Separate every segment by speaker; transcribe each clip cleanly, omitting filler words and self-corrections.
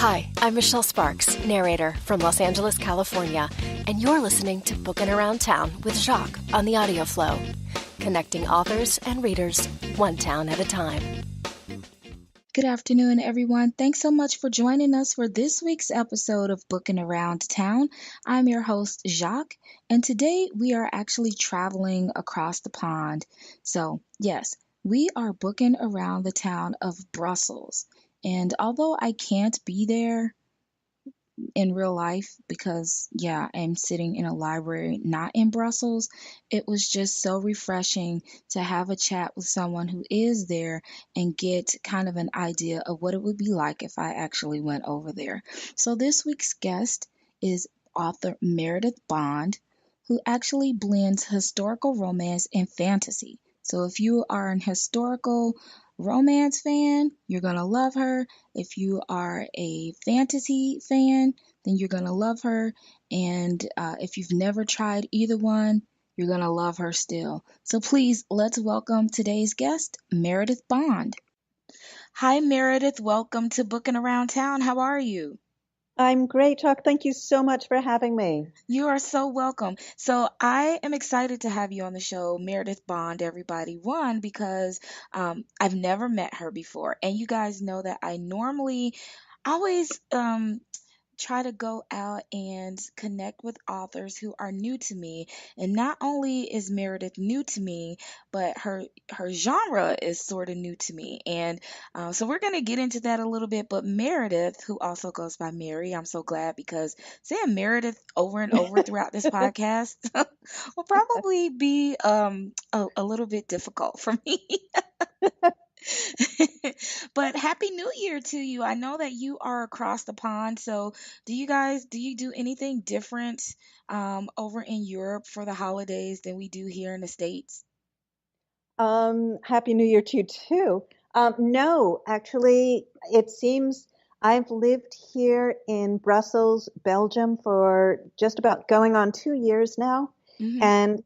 Speaker 1: Hi, I'm Michelle Sparks, narrator from Los Angeles, California, and you're listening to Bookin' Around Town with Jacques on the audio flow, connecting authors and readers one town at a time.
Speaker 2: Good afternoon, everyone. Thanks so much for joining us for this week's episode of Bookin' Around Town. I'm your host, Jacques, and today we are actually traveling across the pond. So, yes, we are booking around the town of Brussels. And although I can't be there in real life because, I'm sitting in a library not in Brussels, it was just so refreshing to have a chat with someone who is there and get kind of an idea of what it would be like if I actually went over there. So this week's guest is author Meredith Bond, who actually blends historical romance and fantasy. So if you are an historical romance fan, you're going to love her. If you are a fantasy fan, then you're going to love her. And if you've never tried either one, you're going to love her still. So please, let's welcome today's guest, Meredith Bond. Hi, Meredith. Welcome to Bookin' Around Town. How are you?
Speaker 3: I'm great, Chuck. Thank you so much for having me.
Speaker 2: You are so welcome. So I am excited to have you on the show, Meredith Bond, everybody. One, because I've never met her before. And you guys know that I normally always try to go out and connect with authors who are new to me. And not only is Meredith new to me, but her genre is sort of new to me. And so we're going to get into that a little bit. But Meredith, who also goes by Mary, I'm so glad because saying Meredith over and over throughout this podcast will probably be a little bit difficult for me. But Happy New Year to you. I know that you are across the pond. So do you do anything different over in Europe for the holidays than we do here in the States?
Speaker 3: Happy New Year to you too. No, actually, it seems I've lived here in Brussels, Belgium for just about going on 2 years now.
Speaker 2: Hmm.
Speaker 3: And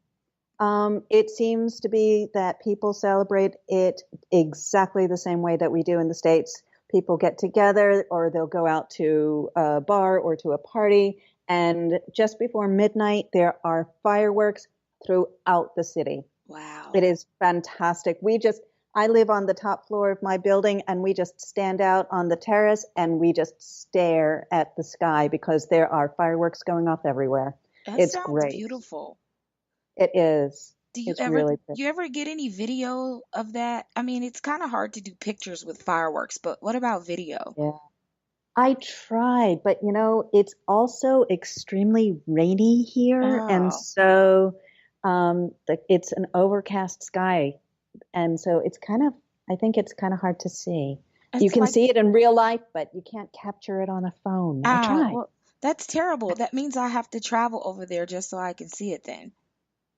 Speaker 3: it seems to be that people celebrate it exactly the same way that we do in the States. People get together or they'll go out to a bar or to a party. And just before midnight, there are fireworks throughout the city.
Speaker 2: Wow.
Speaker 3: It is fantastic. I live on the top floor of my building and we just stand out on the terrace and we just stare at the sky because there are fireworks going off everywhere.
Speaker 2: That
Speaker 3: It's
Speaker 2: sounds
Speaker 3: great.
Speaker 2: beautiful.
Speaker 3: It is.
Speaker 2: Do you
Speaker 3: It's
Speaker 2: ever
Speaker 3: really
Speaker 2: you ever get any video of that? I mean, it's kind of hard to do pictures with fireworks, but what about video?
Speaker 3: Yeah. I tried, but it's also extremely rainy here, and
Speaker 2: Oh,
Speaker 3: so it's an overcast sky, and so I think it's kind of hard to see. You
Speaker 2: it's
Speaker 3: can
Speaker 2: like,
Speaker 3: see it in real life, but you can't capture it on a phone. I tried.
Speaker 2: well, that's terrible. That means I have to travel over there just so I can see it then.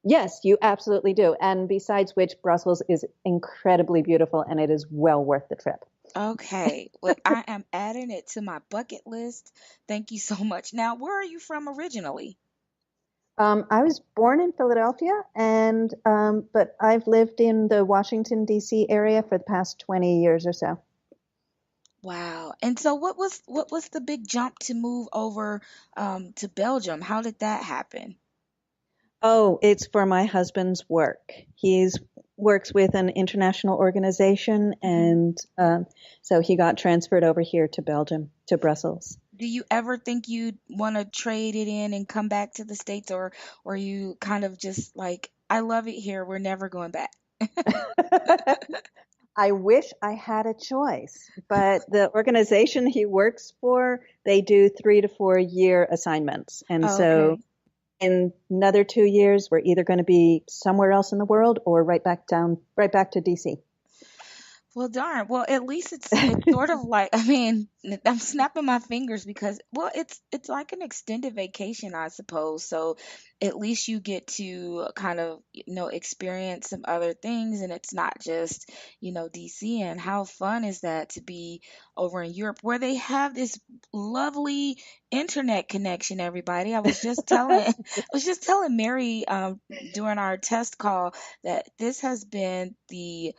Speaker 3: Yes, you absolutely do. And besides which, Brussels is incredibly beautiful, and it is well worth the trip.
Speaker 2: Okay. Well, I am adding it to my bucket list. Thank you so much. Now, where are you from originally?
Speaker 3: I was born in Philadelphia, and but I've lived in the Washington, D.C. area for the past 20 years or so.
Speaker 2: Wow. And so what was the big jump to move over to Belgium? How did that happen?
Speaker 3: Oh, it's for my husband's work. He's works with an international organization,
Speaker 2: Hmm.
Speaker 3: and so he got transferred over here to Belgium, to Brussels.
Speaker 2: Do you ever think you'd want to trade it in and come back to the States, or you kind of just like, I love it here, we're never going back?
Speaker 3: I wish I had a choice, but the organization he works for, they do 3 to 4 year assignments. And so
Speaker 2: Okay.
Speaker 3: in another 2 years, we're either going to be somewhere else in the world or right back to DC.
Speaker 2: Well, darn. Well, at least it's sort of like, I mean, I'm snapping my fingers because, well, it's like an extended vacation, I suppose. So at least you get to kind of, experience some other things, and it's not just, DC. And how fun is that to be over in Europe where they have this lovely internet connection, everybody. I was just telling Mary during our test call that this has been the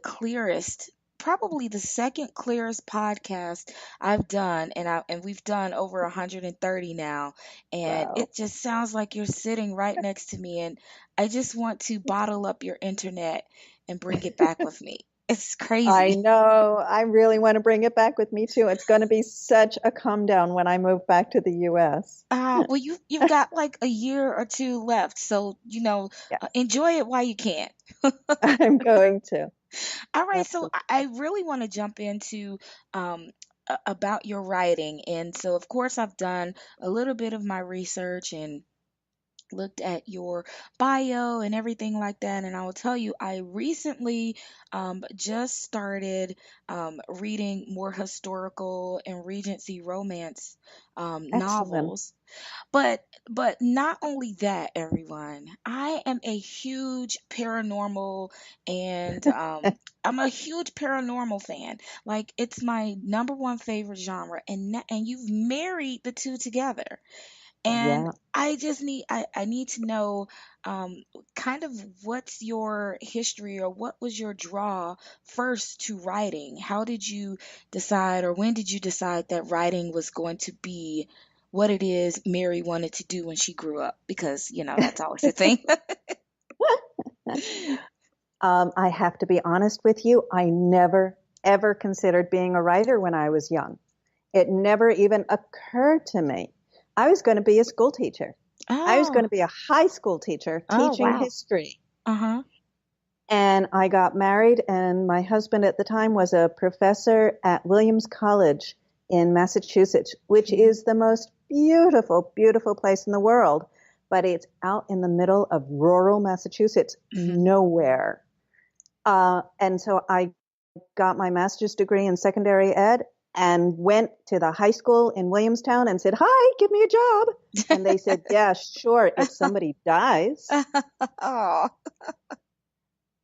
Speaker 2: clearest probably the second clearest podcast I've done, and we've done over 130 now, and
Speaker 3: Wow.
Speaker 2: it just sounds like you're sitting right next to me, and I just want to bottle up your internet and bring it back with me. It's
Speaker 3: I
Speaker 2: crazy.
Speaker 3: know. I really want to bring it back with me too. It's going to be such a come down when I move back to the US.
Speaker 2: Well, you've got like a year or two left, so
Speaker 3: Yes,
Speaker 2: enjoy it while you can.
Speaker 3: I'm going to.
Speaker 2: All right, so
Speaker 3: Absolutely.
Speaker 2: I really want to jump into about your writing, and so of course I've done a little bit of my research and looked at your bio and everything like that. And I will tell you, I recently just started reading more historical and Regency romance
Speaker 3: Excellent.
Speaker 2: novels. But not only that, everyone, I am a huge paranormal and I'm a huge paranormal fan. Like it's my number one favorite genre, and you've married the two together. And
Speaker 3: Yeah.
Speaker 2: I need to know kind of what's your history or what was your draw first to writing? How did you decide or when did you decide that writing was going to be what it is Mary wanted to do when she grew up? Because, that's always a thing.
Speaker 3: I have to be honest with you. I never, ever considered being a writer when I was young. It never even occurred to me. I was going to be a school teacher. I was going
Speaker 2: Oh,
Speaker 3: to be a high school teacher
Speaker 2: oh,
Speaker 3: teaching
Speaker 2: wow.
Speaker 3: history.
Speaker 2: Uh-huh.
Speaker 3: And I got married, and my husband at the time was a professor at Williams College in Massachusetts, which
Speaker 2: Mhm.
Speaker 3: is the most beautiful, beautiful place in the world. But it's out in the middle of rural Massachusetts,
Speaker 2: Mhm.
Speaker 3: nowhere. And so I got my master's degree in secondary ed and went to the high school in Williamstown and said, "Hi, give me a job." And they said, "Yeah, sure, if somebody dies."
Speaker 2: Oh.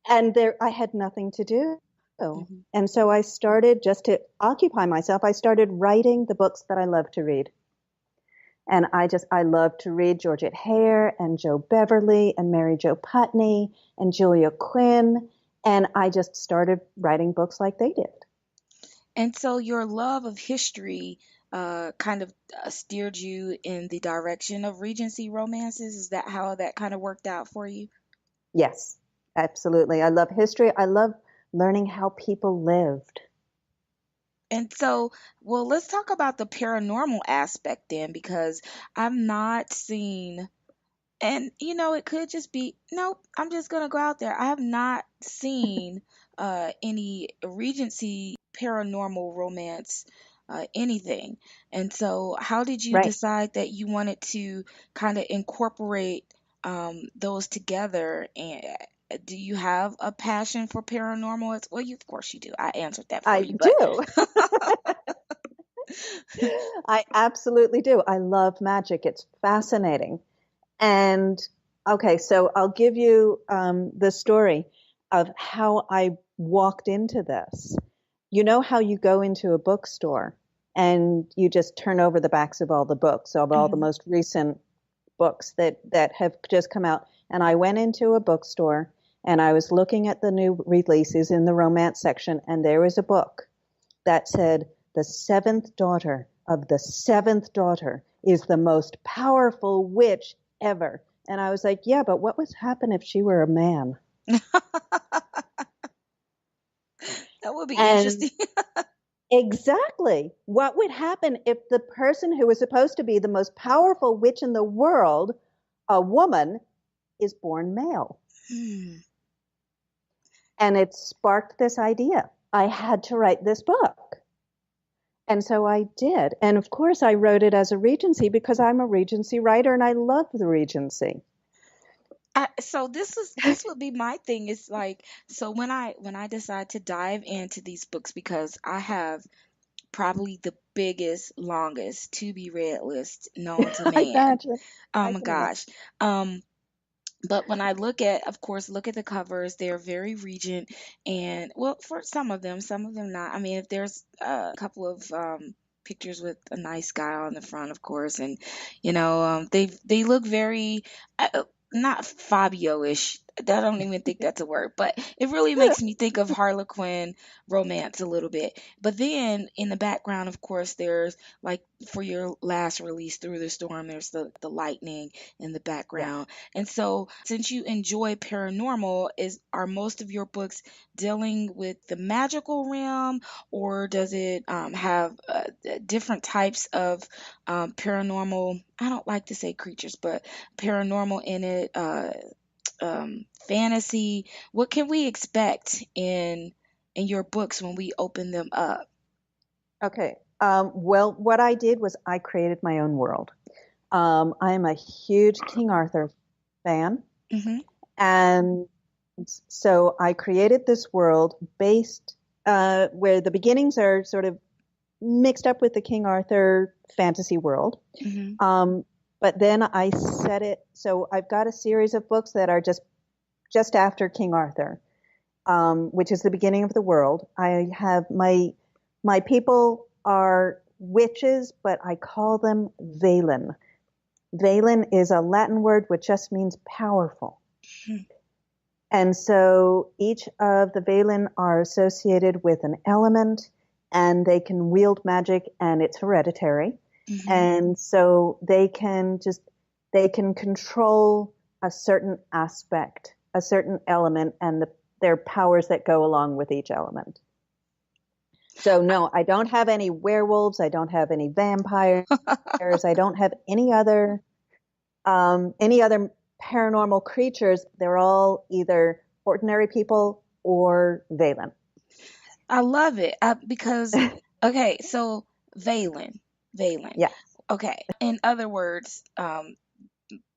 Speaker 3: And there, I had nothing to do.
Speaker 2: Mhm.
Speaker 3: And so I started, just to occupy myself, I started writing the books that I love to read. And I love to read Georgette Hare and Joe Beverly and Mary Jo Putney and Julia Quinn. And I just started writing books like they did.
Speaker 2: And so your love of history kind of steered you in the direction of Regency romances. Is that how that kind of worked out for you?
Speaker 3: Yes, absolutely. I love history. I love learning how people lived.
Speaker 2: And so, well, let's talk about the paranormal aspect then, because I've not seen, and it could just be, nope, I'm just gonna go out there. I have not seen any Regency paranormal romance anything. And so, how did you
Speaker 3: Right.
Speaker 2: decide that you wanted to kind of incorporate those together? And do you have a passion for paranormal? Well, of course you do. I answered that for
Speaker 3: I
Speaker 2: you, but
Speaker 3: do. I absolutely do. I love magic. It's fascinating. And okay, so I'll give you the story of how I walked into this. You know how you go into a bookstore and you just turn over the backs of all the books, of all the
Speaker 2: Mhm.
Speaker 3: most recent books that have just come out. And I went into a bookstore and I was looking at the new releases in the romance section, and there was a book that said, "The seventh daughter of the seventh daughter is the most powerful witch ever." And I was like, yeah, but what would happen if she were a man?
Speaker 2: That would be
Speaker 3: And
Speaker 2: interesting.
Speaker 3: exactly, what would happen if the person who was supposed to be the most powerful witch in the world, a woman, is born male?
Speaker 2: Hmm.
Speaker 3: And it sparked this idea. I had to write this book. And so I did. And of course, I wrote it as a Regency because I'm a Regency writer and I love the Regency.
Speaker 2: So this would be my thing. It's like, so when I decide to dive into these books, because I have probably the biggest, longest to be read list known to
Speaker 3: I
Speaker 2: man.
Speaker 3: imagine.
Speaker 2: Oh
Speaker 3: I
Speaker 2: my
Speaker 3: can imagine.
Speaker 2: gosh. Um, but when I look at, of course, look at the covers, they're very Regent, and well, for some of them not. I mean, if there's a couple of pictures with a nice guy on the front, of course, and they look very not Fabio-ish. I don't even think that's a word, but it really makes me think of Harlequin romance a little bit. But then in the background, of course, there's like for your last release, Through the Storm, there's the lightning in the
Speaker 3: Yeah.
Speaker 2: background. And so, since you enjoy paranormal, are most of your books dealing with the magical realm, or does it have different types of paranormal? I don't like to say creatures, but paranormal in it. Fantasy. What can we expect in your books when we open them up?
Speaker 3: Okay. Well, what I did was I created my own world. I am a huge King Arthur fan,
Speaker 2: Hmm.
Speaker 3: and so I created this world based where the beginnings are sort of mixed up with the King Arthur fantasy world.
Speaker 2: Hmm.
Speaker 3: But then I set it so I've got a series of books that are just after King Arthur, which is the beginning of the world. I have my people are witches, but I call them Valen. Valen is a Latin word which just means powerful. And so each of the Valen are associated with an element, and they can wield magic, and it's hereditary.
Speaker 2: Hmm.
Speaker 3: And so they can control a certain aspect, a certain element, and their powers that go along with each element. So no, I don't have any werewolves. I don't have any vampires. I don't have any other paranormal creatures. They're all either ordinary people or Valen.
Speaker 2: I love it because okay, so Valen.
Speaker 3: Yeah,
Speaker 2: Okay, in other words,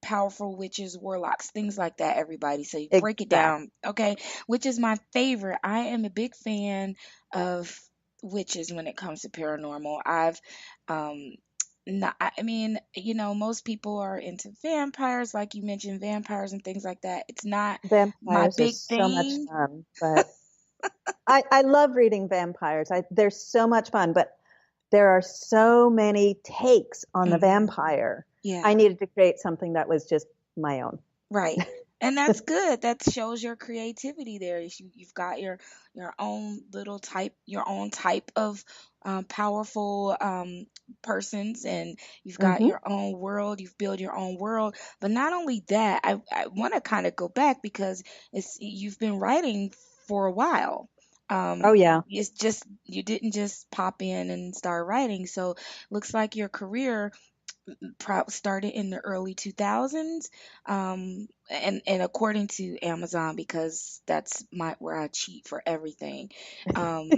Speaker 2: powerful witches, warlocks, things like that, everybody. So you break it
Speaker 3: exactly.
Speaker 2: down, okay? Which is my favorite. I am a big fan of witches when it comes to paranormal. I've not, I mean, most people are into vampires, like you mentioned, vampires and things like that. It's not my
Speaker 3: Vampires is
Speaker 2: big
Speaker 3: so much
Speaker 2: thing.
Speaker 3: fun, but I love reading vampires. They're so much fun, but there are so many takes on the
Speaker 2: Hmm.
Speaker 3: vampire.
Speaker 2: Yeah.
Speaker 3: I needed to create something that was just my own.
Speaker 2: Right. And that's good. That shows your creativity there. You've got your own little type, your own type of powerful persons, and you've got
Speaker 3: Hmm.
Speaker 2: your own world. You've built your own world. But not only that, I want to kind of go back because you've been writing for a while.
Speaker 3: Oh yeah.
Speaker 2: It's just you didn't just pop in and start writing. So looks like your career started in the early 2000s, and according to Amazon, because that's where I cheat for everything. um,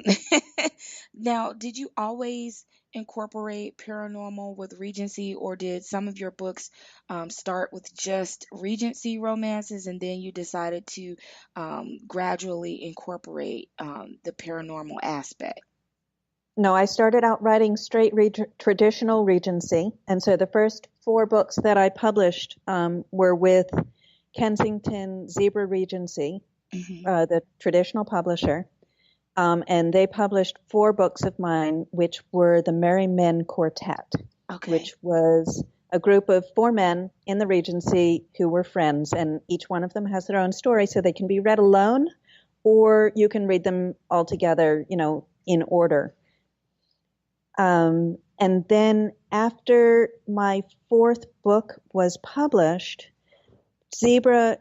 Speaker 2: Now, did you always incorporate paranormal with Regency, or did some of your books start with just Regency romances and then you decided to gradually incorporate the paranormal aspect?
Speaker 3: No, I started out writing straight traditional Regency, and so the first four books that I published were with Kensington Zebra Regency,
Speaker 2: Hmm.
Speaker 3: the traditional publisher, and they published four books of mine, which were the Merry Men Quartet,
Speaker 2: Okay.
Speaker 3: which was a group of four men in the Regency who were friends, and each one of them has their own story, so they can be read alone, or you can read them all together, in order. And then after my fourth book was published, Zebra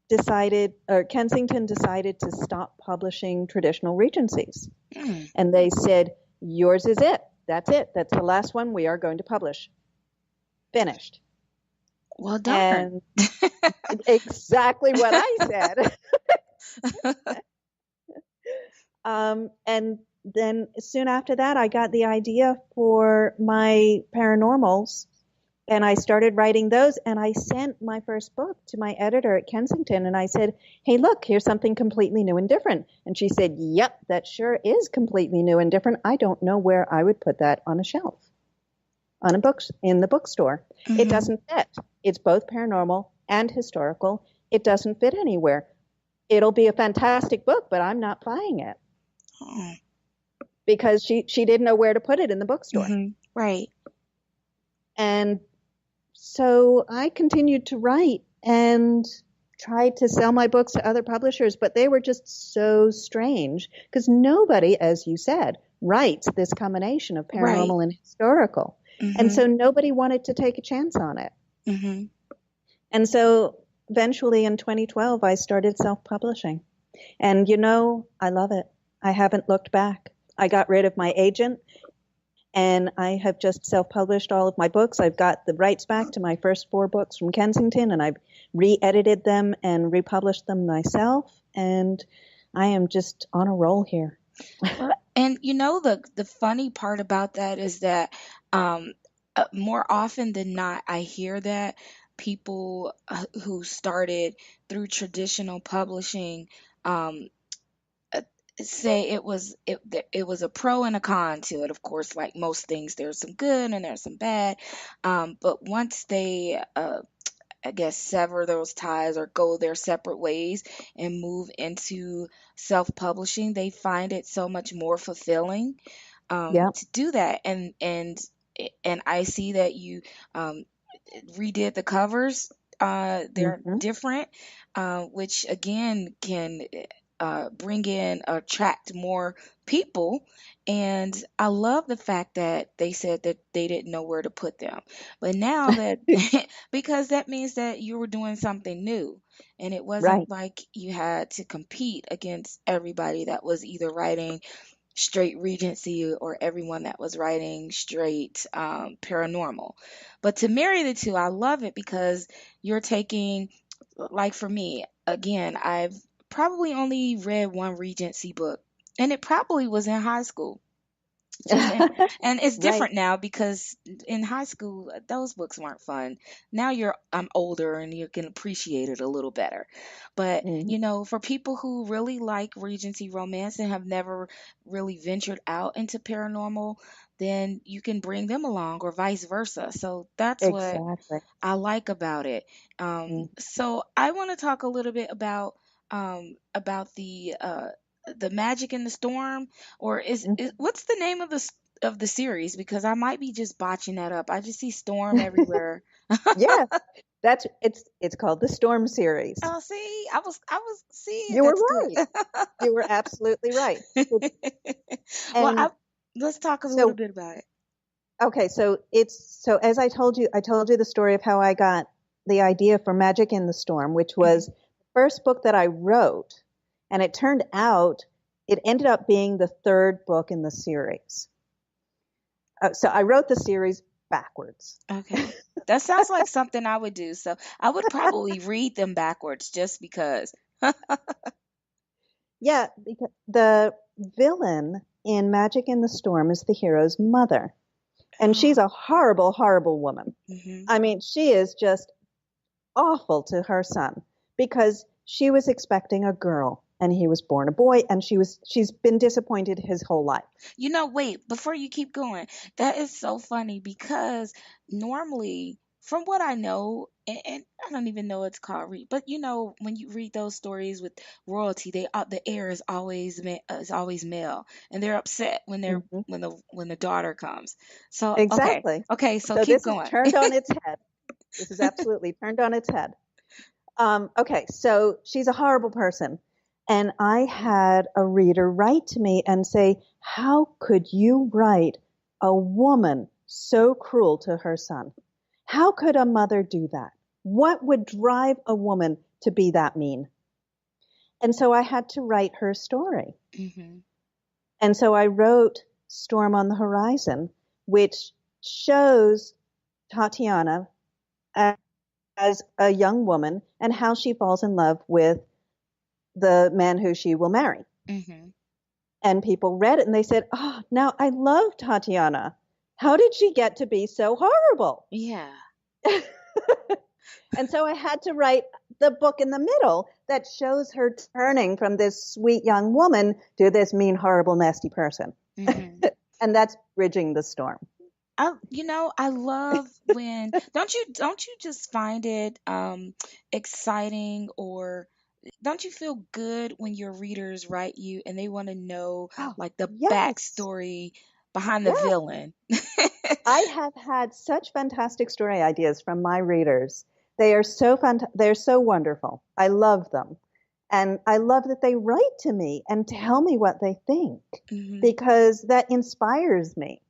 Speaker 3: decided, or Kensington decided to stop publishing traditional Regencies.
Speaker 2: Hmm.
Speaker 3: And they said, yours is it. That's it. That's the last one we are going to publish. Finished.
Speaker 2: Well, darn.
Speaker 3: And exactly what I said. And then soon after that, I got the idea for my paranormals, and I started writing those. And I sent my first book to my editor at Kensington, and I said, "Hey, look, here's something completely new and different." And she said, "Yep, that sure is completely new and different. I don't know where I would put that on a shelf, on a book in the bookstore. It
Speaker 2: Hmm.
Speaker 3: doesn't fit. It's both paranormal and historical. It doesn't fit anywhere. It'll be a fantastic book, but I'm not buying it."
Speaker 2: Oh.
Speaker 3: Because she didn't know where to put it in the bookstore.
Speaker 2: Hmm. Right.
Speaker 3: And so I continued to write, and tried to sell my books to other publishers, but they were just so strange because nobody, as you said, writes this combination of
Speaker 2: Right.
Speaker 3: paranormal and historical. And
Speaker 2: Mm-hmm.
Speaker 3: so nobody wanted to take a chance on it.
Speaker 2: Mm-hmm.
Speaker 3: And so eventually in 2012, I started self-publishing. And I love it. I haven't looked back. I got rid of my agent and I have just self-published all of my books. I've got the rights back to my first 4 books from Kensington, and I've re-edited them and republished them myself. And I am just on a roll here.
Speaker 2: Well, and the funny part about that is that um, more often than not, I hear that people who started through traditional publishing um, uh, say it was a pro and a con to it. Of course, like most things, there's some good and there's some bad. But once they I guess sever those ties or go their separate ways and move into self-publishing, they find it so much more fulfilling
Speaker 3: Yep.
Speaker 2: to do that. And I see that you um, redid the covers. They're
Speaker 3: Hmm.
Speaker 2: different, which again can bring in attract more people. And I love the fact that they said that they didn't know where to put them. But now that because that means that you were doing something new, and it wasn't
Speaker 3: Right.
Speaker 2: like you had to compete against everybody that was either writing straight Regency or everyone that was writing straight paranormal. But to marry the two, I love it because you're taking, like for me, again, I've probably only read one Regency book, and it probably was in high school. Just and it's
Speaker 3: Right.
Speaker 2: different now because in high school those books weren't fun. Now I'm older and you can appreciate it a little better. But
Speaker 3: Mm.
Speaker 2: for people who really like Regency romance and have never really ventured out into paranormal, then you can bring them along or vice versa. So that's what
Speaker 3: Exactly.
Speaker 2: I like about it.
Speaker 3: Mm.
Speaker 2: So I want to talk a little bit about the magic in the storm, or is
Speaker 3: Mhm.
Speaker 2: what's the name of of the series? Because I might be just botching that up. I just see storm everywhere.
Speaker 3: Yes, it's called the Storm series.
Speaker 2: Oh, see, I was see,
Speaker 3: You were
Speaker 2: that's good.
Speaker 3: right. You were absolutely right.
Speaker 2: Well,
Speaker 3: And
Speaker 2: let's talk a little
Speaker 3: so
Speaker 2: bit about it.
Speaker 3: okay, so as I told you the story of how I got the idea for Magic in the Storm, which
Speaker 2: Hmm.
Speaker 3: was the first book that I wrote, and it turned out it ended up being the 3rd book in the series. So I wrote the series backwards.
Speaker 2: Okay. That sounds like something I would do. So I would probably read them backwards just because.
Speaker 3: Yeah, because the villain in Magic in the Storm is the hero's mother, and she's
Speaker 2: Oh.
Speaker 3: a horrible, horrible woman.
Speaker 2: Hmm.
Speaker 3: I mean, she is just awful to her son because she was expecting a girl and he was born a boy, and she's been disappointed his whole life.
Speaker 2: Wait, before you keep going, that is so funny because normally, from what I know, and I don't even know it's called read, but when you read those stories with royalty, the heir is always male, and they're upset when
Speaker 3: Hmm.
Speaker 2: the daughter comes. So
Speaker 3: Exactly.
Speaker 2: okay, so
Speaker 3: So
Speaker 2: keep
Speaker 3: this is
Speaker 2: going.
Speaker 3: turned on its head. This is absolutely turned on its head. Okay, so she's a horrible person. And I had a reader write to me and say, how could you write a woman so cruel to her son? How could a mother do that? What would drive a woman to be that mean? And so I had to write her story.
Speaker 2: Hmm.
Speaker 3: And so I wrote Storm on the Horizon, which shows Tatiana as a young woman and how she falls in love with the man who she will marry.
Speaker 2: Hmm.
Speaker 3: And people read it and they said, oh, now I love Tatiana. How did she get to be so horrible?
Speaker 2: Yeah.
Speaker 3: And so I had to write the book in the middle that shows her turning from this sweet young woman to this mean, horrible, nasty person.
Speaker 2: Hmm.
Speaker 3: And that's Bridging the Storm.
Speaker 2: I love when don't you just find it exciting, or don't you feel good when your readers write you and they want to know
Speaker 3: Oh,
Speaker 2: like the
Speaker 3: yes.
Speaker 2: backstory behind the
Speaker 3: Yes.
Speaker 2: villain?
Speaker 3: I have had such fantastic story ideas from my readers They are so fun. They're so wonderful. I love them. And I love that they write to me and tell me what they think
Speaker 2: Hmm.
Speaker 3: because that inspires me.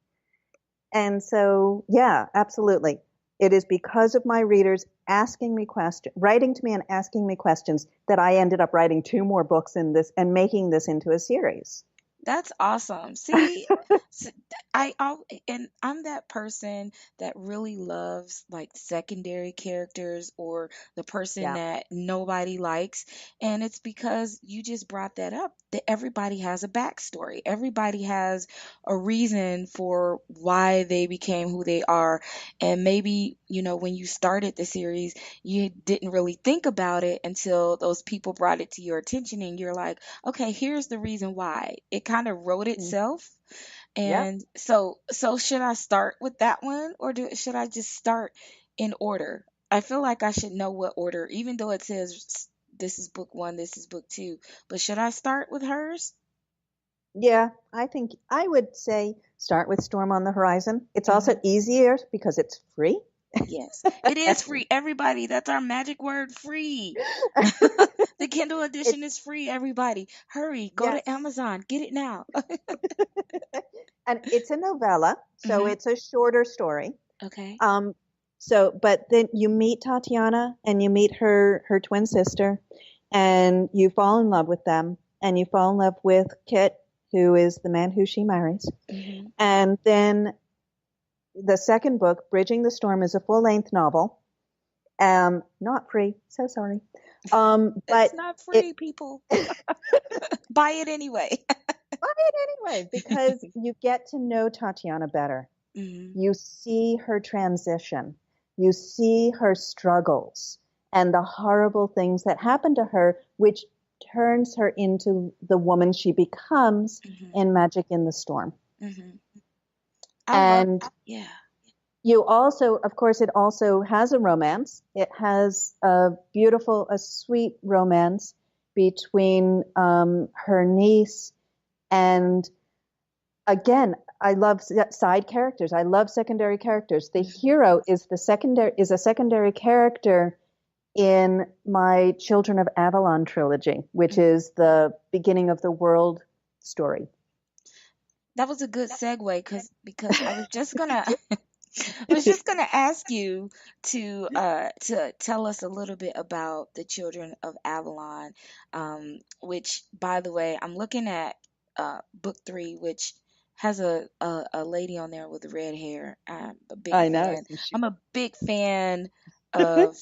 Speaker 3: And so, yeah, absolutely. It is because of my readers asking me questions, writing to me and asking me questions that I ended up writing two more books in this and making this into a series.
Speaker 2: That's awesome. See, s- and I'm that person that really loves like secondary characters or the person
Speaker 3: Yeah.
Speaker 2: that nobody likes. And it's because you just brought that up that everybody has a backstory. Everybody has a reason for why they became who they are. And maybe, when you started the series, you didn't really think about it until those people brought it to your attention and you're like, okay, here's the reason why. It kind of wrote
Speaker 3: Mm.
Speaker 2: itself.
Speaker 3: Yep.
Speaker 2: And so should I start with that one or should I just start in order? I feel like I should know what order, even though it says this is book one, this is book two. But should I start with hers?
Speaker 3: Yeah, I think I would say start with Storm on the Horizon. It's also
Speaker 2: Hmm.
Speaker 3: easier because it's free.
Speaker 2: Yes, it is free. Everybody, that's our magic word, free. The Kindle
Speaker 3: It,
Speaker 2: edition is free, everybody. Hurry, go to
Speaker 3: yes.
Speaker 2: Amazon, get it now.
Speaker 3: And it's a novella, so
Speaker 2: Hmm.
Speaker 3: it's a shorter story.
Speaker 2: Okay.
Speaker 3: Um, but then you meet Tatiana and you meet her twin sister, and you fall in love with them, and you fall in love with Kit, who is the man who she marries.
Speaker 2: Hmm.
Speaker 3: And then the second book, Bridging the Storm, is a full length novel. Not free, so sorry.
Speaker 2: It's
Speaker 3: But
Speaker 2: not
Speaker 3: it
Speaker 2: free, people. Buy it anyway.
Speaker 3: buy it anyway because you get to know Tatiana better.
Speaker 2: Hmm.
Speaker 3: You see her transition. You see her struggles and the horrible things that happen to her, which turns her into the woman she becomes
Speaker 2: Hmm.
Speaker 3: in Magic in the Storm.
Speaker 2: Hmm. I love,
Speaker 3: And
Speaker 2: yeah.
Speaker 3: you also, of course, it also has a romance. It has a sweet romance between her niece and, again, I love side characters. I love secondary characters. The
Speaker 2: Hmm.
Speaker 3: hero is a secondary character in my Children of Avalon trilogy, which
Speaker 2: Hmm.
Speaker 3: is the beginning of the world story.
Speaker 2: That was a good segue because I was just gonna I was just gonna ask you to tell us a little bit about the Children of Avalon, which by the way I'm looking at book three, which has a lady on there with red hair. I'm a big
Speaker 3: I know,
Speaker 2: fan.
Speaker 3: isn't she?
Speaker 2: I'm a big fan of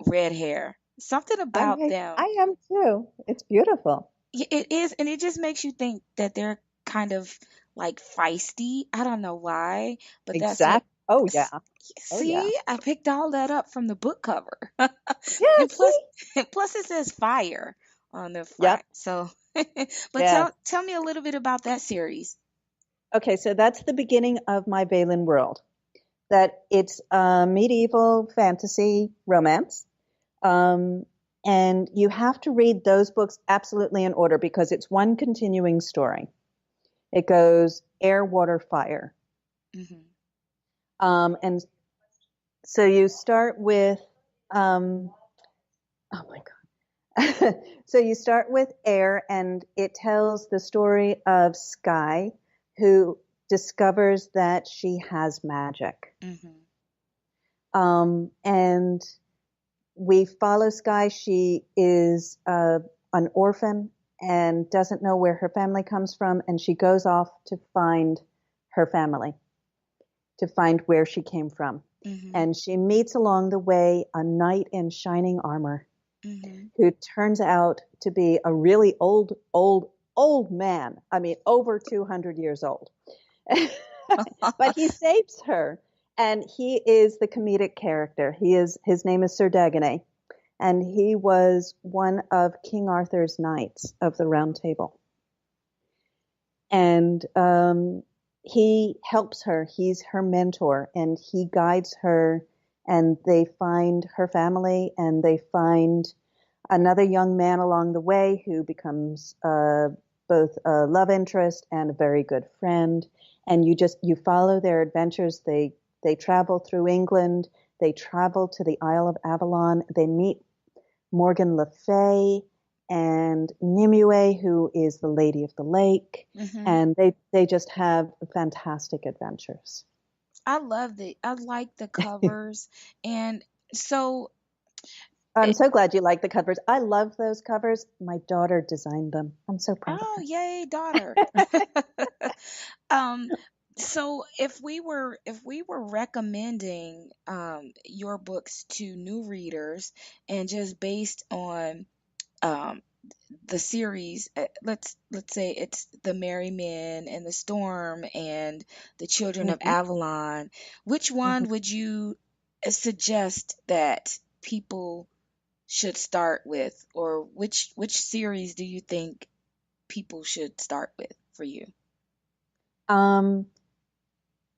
Speaker 2: red hair. Something about them.
Speaker 3: I am too. It's beautiful.
Speaker 2: It is, and it just makes you think that they're kind of like feisty. I don't know why, but that's what.
Speaker 3: Exact. Oh yeah. Oh yeah.
Speaker 2: See, I picked all that up from the book cover.
Speaker 3: Yeah.
Speaker 2: And plus,
Speaker 3: See.
Speaker 2: plus it says fire on the front.
Speaker 3: Yep.
Speaker 2: So, but
Speaker 3: Yes.
Speaker 2: tell me a little bit about that series.
Speaker 3: Okay. So that's the beginning of my Valen world. That it's a medieval fantasy romance. Um, and you have to read those books absolutely in order because it's one continuing story. It goes air, water, fire.
Speaker 2: Hmm.
Speaker 3: And so you start with, um, oh my God. So you start with air, and it tells the story of Sky, who discovers that she has magic.
Speaker 2: Hmm.
Speaker 3: And we follow Sky. She is an orphan and doesn't know where her family comes from, and she goes off to find her family, to find where she came from.
Speaker 2: Hmm.
Speaker 3: And she meets along the way a knight in shining armor
Speaker 2: Hmm.
Speaker 3: who turns out to be a really old man. I mean, over 200 years old. But he saves her, and he is the comedic character. His name is Sir Dagonet, and he was one of King Arthur's knights of the Round Table. And he helps her. He's her mentor, and he guides her. And they find her family, and they find another young man along the way who becomes both a love interest and a very good friend. And you follow their adventures. They travel through England. They travel to the Isle of Avalon. They meet Morgan Le Fay and Nimue, who is the Lady of the Lake. And they just have fantastic adventures.
Speaker 2: I love it. I like the covers. And so
Speaker 3: I'm so glad you like the covers. I love those covers. My daughter designed them. I'm so proud of
Speaker 2: oh,
Speaker 3: her.
Speaker 2: yay, daughter. um so if we were recommending your books to new readers, and just based on um the series, let's say it's the Merry Men and the Storm and the Children of
Speaker 3: Mm-hmm.
Speaker 2: Avalon, which
Speaker 3: Mm-hmm.
Speaker 2: one would you suggest that people should start with, or which series do you think people should start with for you?
Speaker 3: Um,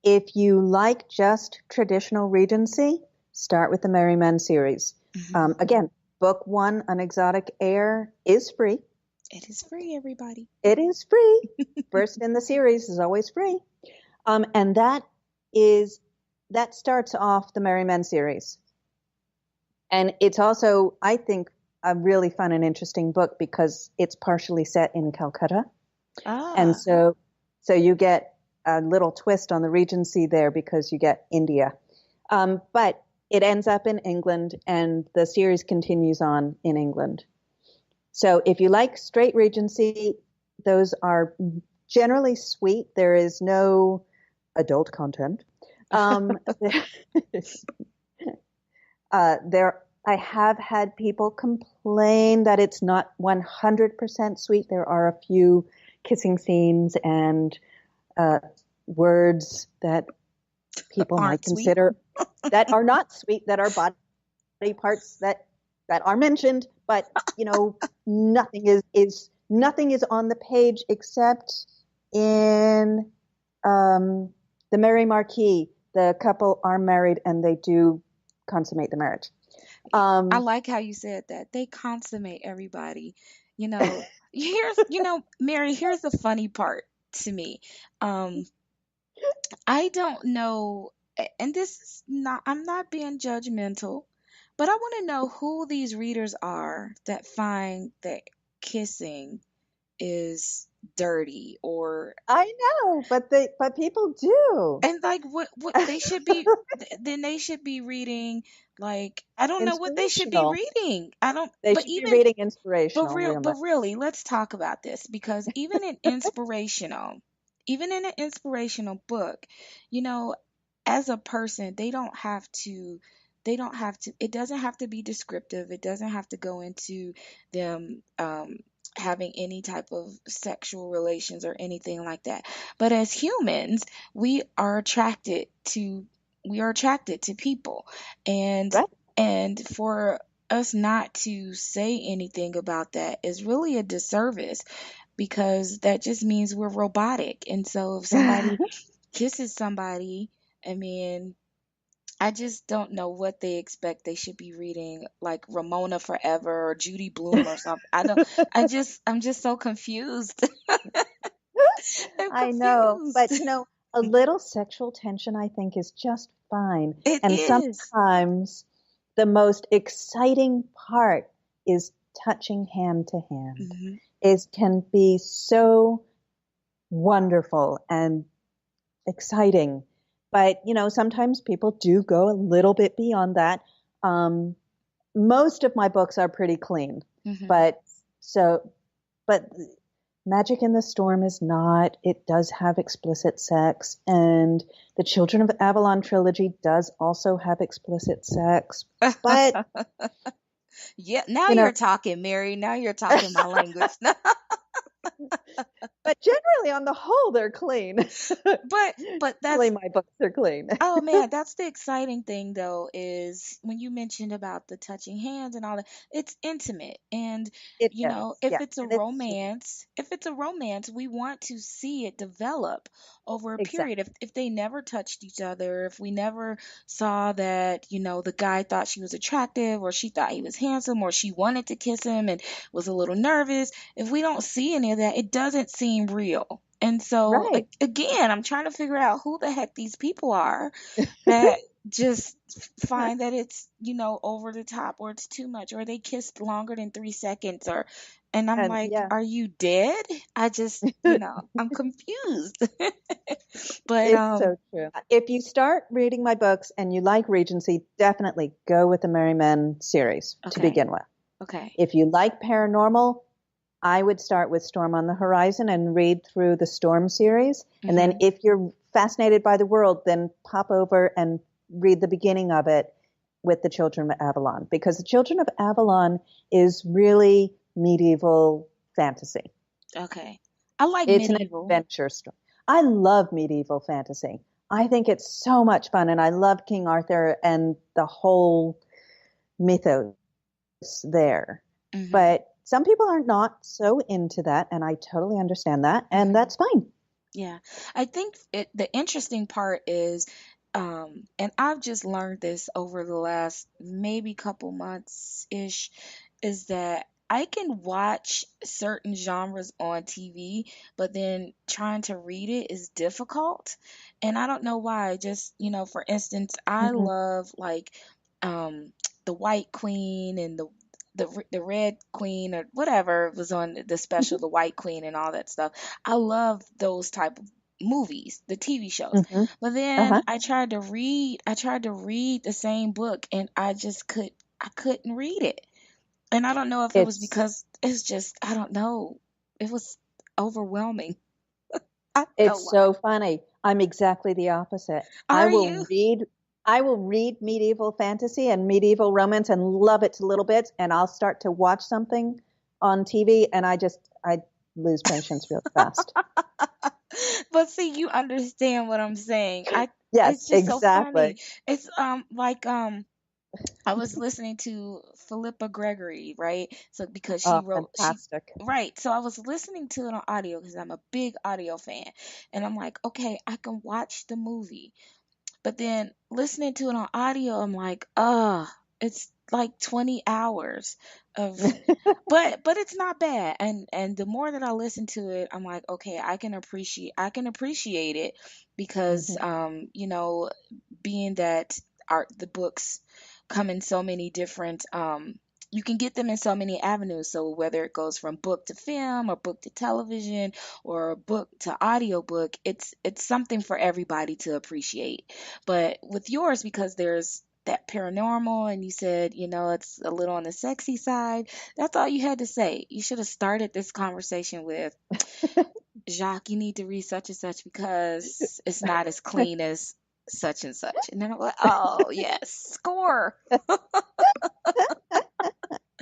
Speaker 3: if you like just traditional Regency, start with the Merry Men series. Again, book 1, An Exotic Air, is free.
Speaker 2: It is free, everybody.
Speaker 3: It is free. First in the series is always free. And that starts off the Merry Men series. And it's also, I think, a really fun and interesting book because it's partially set in Calcutta. And so you get a little twist on the Regency there because you get India. But it ends up in England, and the series continues on in England. So if you like straight Regency, those are generally sweet. There is no adult content. I have had people complain that it's not 100% sweet. There are a few kissing scenes and words that people might consider that are not sweet, that are body parts that are mentioned, but nothing is on the page except in the Merry Marquis. The couple are married and they do consummate the marriage.
Speaker 2: I like how you said that. They consummate everybody. Mary, here's the funny part to me. I don't know, and this is not, I'm not being judgmental, but I want to know who these readers are that find that kissing is dirty, or
Speaker 3: I know, but people do.
Speaker 2: and like what they should be then they should be reading, like, I don't know what they should be
Speaker 3: Inspirational.
Speaker 2: reading. I don't,
Speaker 3: They
Speaker 2: but
Speaker 3: should be
Speaker 2: even
Speaker 3: reading inspirational,
Speaker 2: but
Speaker 3: really.
Speaker 2: really, let's talk about this, because even in an inspirational book, you know, as a person, they don't have to, it doesn't have to be descriptive. It doesn't have to go into them having any type of sexual relations or anything like that. But as humans, we are attracted to people, and
Speaker 3: Right?
Speaker 2: for us not to say anything about that is really a disservice, because that just means we're robotic. And so if somebody kisses somebody, I mean, I just don't know what they expect. They should be reading like Ramona Forever or Judy Bloom or something. I'm just so confused. I'm
Speaker 3: I know, but
Speaker 2: confused.
Speaker 3: a little sexual tension, I think, is just fine.
Speaker 2: It
Speaker 3: And
Speaker 2: is.
Speaker 3: sometimes the most exciting part is touching hand to hand.
Speaker 2: Hmm.
Speaker 3: It can be so wonderful and exciting. But, sometimes people do go a little bit beyond that. Most of my books are pretty clean,
Speaker 2: Hmm.
Speaker 3: but but Magic in the Storm is not. It does have explicit sex, and the Children of Avalon trilogy does also have explicit sex. But,
Speaker 2: Yeah, now
Speaker 3: you know,
Speaker 2: you're talking, Mary. Now you're talking my language.
Speaker 3: but generally on the whole, they're clean.
Speaker 2: But
Speaker 3: Really,
Speaker 2: that's,
Speaker 3: my books are clean.
Speaker 2: oh man, that's the exciting thing though, is when you mentioned about the touching hands and all that, it's intimate. And
Speaker 3: It is,
Speaker 2: if
Speaker 3: yeah,
Speaker 2: it's a
Speaker 3: and it's sweet.
Speaker 2: romance, we want to see it develop over a period.
Speaker 3: Exactly.
Speaker 2: If they never touched each other, if we never saw that, the guy thought she was attractive, or she thought he was handsome, or she wanted to kiss him and was a little nervous, if we don't see any of that, it doesn't seem real. And so
Speaker 3: Right.
Speaker 2: again, I'm trying to figure out who the heck these people are that just find that it's, over the top, or it's too much, or they kissed longer than 3 seconds, and I'm
Speaker 3: And
Speaker 2: like,
Speaker 3: yeah,
Speaker 2: are you dead? I just, I'm confused. But
Speaker 3: it's so true. If you start reading my books and you like Regency, definitely go with the Merry Men series to
Speaker 2: okay,
Speaker 3: begin with.
Speaker 2: okay.
Speaker 3: If you like paranormal, I would start with Storm on the Horizon and read through the Storm series. And then
Speaker 2: Hmm.
Speaker 3: if you're fascinated by the world, then pop over and read the beginning of it with the Children of Avalon, because the Children of Avalon is really medieval fantasy.
Speaker 2: Okay. I like
Speaker 3: It's an
Speaker 2: medieval.
Speaker 3: adventure story. I love medieval fantasy. I think it's so much fun, and I love King Arthur and the whole mythos there.
Speaker 2: Hmm.
Speaker 3: But some people are not so into that, and I totally understand that, and
Speaker 2: Hmm.
Speaker 3: that's fine.
Speaker 2: Yeah. I think the interesting part is, and I've just learned this over the last maybe couple months ish, is that I can watch certain genres on TV, but then trying to read it is difficult. And I don't know why. Just, for instance, I
Speaker 3: Hmm.
Speaker 2: love like um the White Queen and the Red Queen, or whatever was on the special, the White Queen and all that stuff. I love those type of movies, the TV shows.
Speaker 3: Hmm.
Speaker 2: But then
Speaker 3: Uh-huh.
Speaker 2: I tried to read the same book, and I couldn't read it. And I don't know if it was
Speaker 3: It's
Speaker 2: because it's just, I don't know. It was overwhelming. I don't know
Speaker 3: it's
Speaker 2: why.
Speaker 3: so funny. I'm exactly the opposite. I
Speaker 2: Are
Speaker 3: will
Speaker 2: you?
Speaker 3: read I will read medieval fantasy and medieval romance and love it to little bits, and I'll start to watch something on TV and I lose patience real fast.
Speaker 2: But see, you understand what I'm saying. It's
Speaker 3: Yes,
Speaker 2: just so funny.
Speaker 3: exactly.
Speaker 2: It's like I was listening to Philippa Gregory, right? So because
Speaker 3: Oh,
Speaker 2: she
Speaker 3: fantastic.
Speaker 2: right. So I was listening to it on audio because I'm a big audio fan. And I'm like, okay, I can watch the movie. But then listening to it on audio, I'm like, it's like 20 hours of, but it's not bad. And the more that I listen to it, I'm like, okay, I can appreciate it, because
Speaker 3: Hmm.
Speaker 2: being that the books come in so many different, you can get them in so many avenues. So whether it goes from book to film, or book to television, or book to audiobook, it's something for everybody to appreciate. But with yours, because there's that paranormal, and you said, it's a little on the sexy side, that's all you had to say. You should have started this conversation with, Jacques, you need to read such and such because it's not as clean as such and such. And then I'm like, oh, yes, score.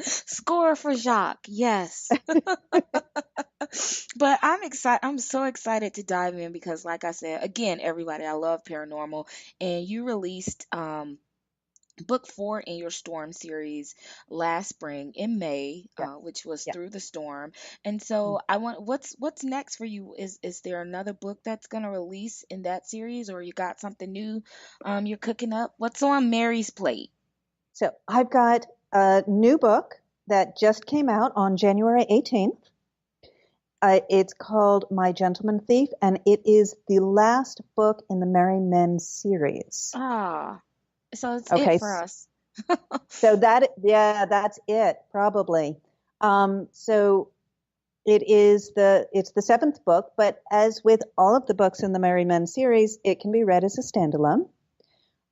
Speaker 2: Score for Jacques. Yes. But I'm excited. I'm so excited to dive in because, like I said, again, everybody, I love paranormal. And you released book 4 in your Storm series last spring in May,
Speaker 3: Yeah,
Speaker 2: which was
Speaker 3: yeah.
Speaker 2: Through the Storm. And so I want, what's next for you? Is there another book that's gonna release in that series, or you got something new you're cooking up? What's on Mary's plate?
Speaker 3: So I've got a new book that just came out on January 18th. It's called My Gentleman Thief, and it is the last book in the Merry Men series.
Speaker 2: Ah, so it's it
Speaker 3: Okay,
Speaker 2: for us.
Speaker 3: so yeah, that's it probably. So it's the seventh book, but as with all of the books in the Merry Men series, it can be read as a standalone.